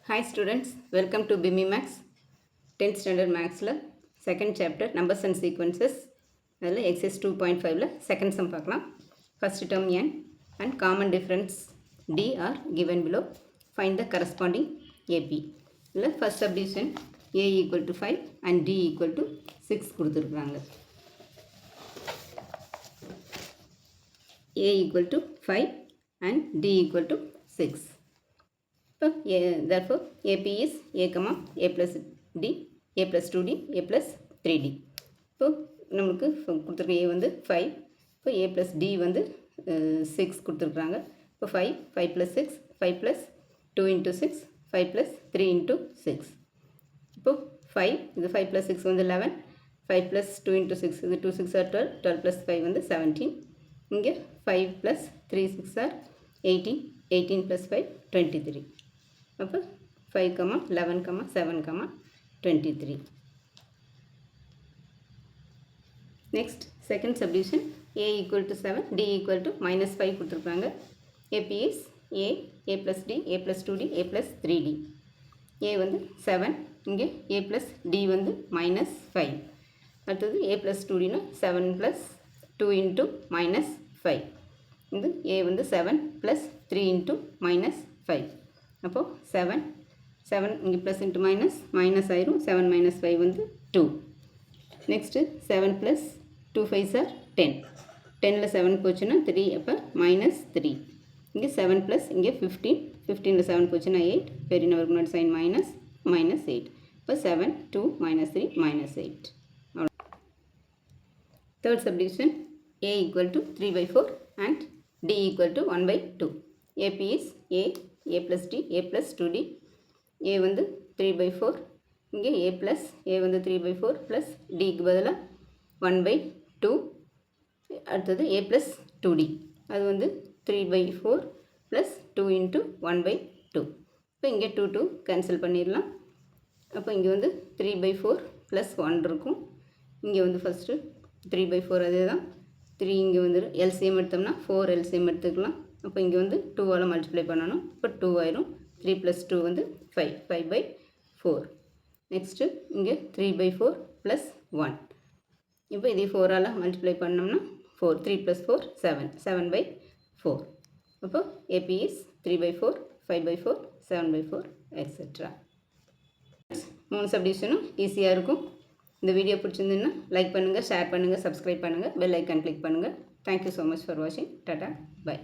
Hi students, welcome to BIMI Max 10th standard Maxல second chapter numbers and sequences அதில் exercise 2.5ல second sum பார்க்கலாம். First term n and common difference d are given below. Find the corresponding AP. இதில் first subdivision a equal to 5 and d equal to 6 கொடுத்துருக்குறாங்க. a equal to 5 and d equal to 6. Therefore AP is a comma a plus d a plus 2d a plus 3d. இப்போ நமக்கு கொடுத்துருக்க a வந்து 5, இப்போ a plus d வந்து 6 கொடுத்துருக்குறாங்க. இப்போ 5 plus 6 5 plus 2 into 6 5 plus 3 into 6. இப்போ 5 இது 5 plus 6 வந்து 11, 5 plus 2 into 6 இது 2 6 are 12, 12 plus 5 வந்து 17. இங்கே 5 plus 3 6 are 18, 18 plus 5 23. அப்போ 5, 11, 7, 23. Next, second subdivision a equal to 7, d equal to minus 5 கொடுத்துருக்காங்க. AP is a plus d, a plus 2d, a plus 3d. a வந்து 7, இங்கே a plus d வந்து minus 5. அடுத்தது a plus 2dனா 7 plus 2 into minus 5. இது a வந்து 7 plus 3 into minus 5. அப்போது 7 இங்கே plus into minus ஆயிரும். 7 minus 5 வந்து 2. Next 7 plus 2 5s are 10. 10ல் 7 போச்சுன்னா 3, அப்போ minus 3. இங்கே 7 plus இங்கே 15, 15ல் 7 போச்சுன்னா 8, பெரிய நம்பருக்கு முன்னாடி சைன் minus 8. இப்போ 7 2 minus 3 minus 8. Third subdivision a equal to 3/4 and d equal to 1/2. AP is a plus d, a plus 2d. a வந்து 3/4, இங்கே a வந்து 3/4 plus dக்கு பதிலாக 1/2. அடுத்தது a plus 2d, அது வந்து 3/4 plus 2 into 1/2. இப்போ இங்கே 2 கேன்சல் பண்ணிடலாம். அப்போ இங்கே வந்து 3/4 plus 1 இருக்கும். இங்கே வந்து ஃபஸ்ட்டு 3/4 அதே தான். 3 இங்கே வந்து LCM எடுத்தோம்னா 4 LCM எடுத்துக்கலாம். அப்போ இங்கே வந்து 2ஆல் மல்டிப்ளை பண்ணணும். இப்போ 2 ஆயிரும். 3 plus 2 வந்து 5/4. நெக்ஸ்ட்டு இங்கே 3/4 plus 1. இப்போ இதே 4ஆல் மல்டிப்ளை பண்ணோம்னா 4, 3 plus 4 7, 7/4. அப்போ AP is 3/4, 5/4, 7/4 etc. 3 சப்டிவிஷனும் ஈஸியாக இருக்கும். இந்த வீடியோ பிடிச்சிருந்ததுன்னா லைக் பண்ணுங்கள், ஷேர் பண்ணுங்கள், சப்ஸ்கிரைப் பண்ணுங்கள், பெல் ஐக்கான் கிளிக் பண்ணுங்கள். தேங்க்யூ ஸோ மச் ஃபார் வாட்சிங். டாடா, பை.